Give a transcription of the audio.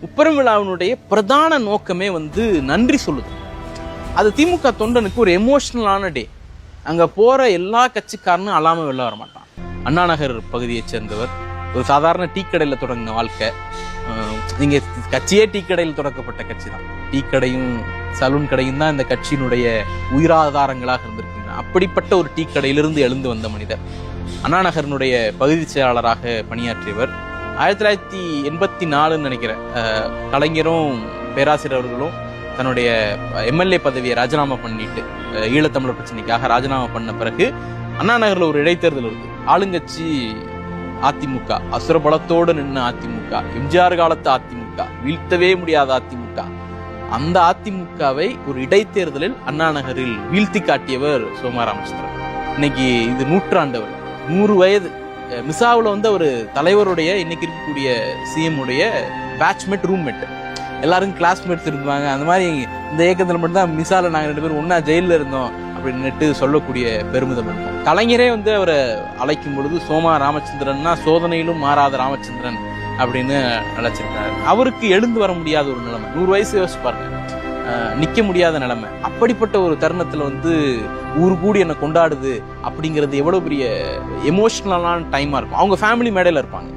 முப்பெரும் விழாவினுடைய பிரதான நோக்கமே நன்றி சொல்லுது. அது திமுக தொண்டனுக்கு ஒரு எமோஷனலான டே. அங்கே போகிற எல்லா கட்சிக்காரனும் அல்லாமல் வெளில வர மாட்டான். அண்ணா நகர் பகுதியைச் சேர்ந்தவர், ஒரு சாதாரண டீ கடையில் தொடங்கின வாழ்க்கை. நீங்கள் கட்சியே டீ கடையில் தொடக்கப்பட்ட கட்சி தான். டீ கடையும் சலூன் கடையும் தான் இந்த கட்சியினுடைய உயிராதாரங்களாக இருந்திருக்கின்றன. அப்படிப்பட்ட ஒரு டீ கடையிலிருந்து எழுந்து வந்த மனிதர். அண்ணா நகரினுடைய பகுதி செயலாளராக பணியாற்றியவர். 1984 நினைக்கிறேன், கலைஞரும் பேராசிரியர் அவர்களும் தன்னுடைய எம்எல்ஏ பதவியை ராஜினாமா பண்ணிட்டு ஈழத்தமிழர் பிரச்சனைக்காக ராஜினாமா பண்ண பிறகு அண்ணா நகர்ல ஒரு இடைத்தேர்தல் வருது. ஆளுங்கட்சி அதிமுக, அசுரபலத்தோடு நின்று அதிமுக, எம்ஜிஆர் காலத்து அதிமுக, வீழ்த்தவே முடியாத அதிமுக. அந்த அதிமுகவை ஒரு இடைத்தேர்தலில் அண்ணா நகரில் வீழ்த்தி காட்டியவர் சோமா ராமச்சந்திரன். இன்னைக்கு இது நூற்றாண்டவர், 100 வயது. மிசாவில் ஒரு தலைவருடைய, இன்னைக்கு இருக்கக்கூடிய சிஎம் உடைய பேட்ச்மேட், ரூம்மேட், எல்லாரும் கிளாஸ்மேட்ஸ் இருந்தாங்க. அந்த மாதிரி இந்த இயக்கத்தில் மட்டும்தான் மிசால நாங்கள் 2 பேரும் ஒன்னா ஜெயிலில் இருந்தோம் அப்படின்னுட்டு சொல்லக்கூடிய பெருமிதம் இருக்கும். கலைஞரே அவரை அழைக்கும் பொழுது சோமா ராமச்சந்திரன்னா சோதனையிலும் மாறாத ராமச்சந்திரன் அப்படின்னு அழைச்சிருக்காரு. அவருக்கு எழுந்து வர முடியாத ஒரு நிலைமை, 100 வயசு யோசிச்சு பாருங்க, நிக்க முடியாத நிலைமை. அப்படிப்பட்ட ஒரு தருணத்துல ஊரு கூடி என்ன கொண்டாடுது அப்படிங்கிறது எவ்வளவு பெரிய எமோஷனலான டைமா இருக்கும். அவங்க ஃபேமிலி மேடையில இருப்பாங்க.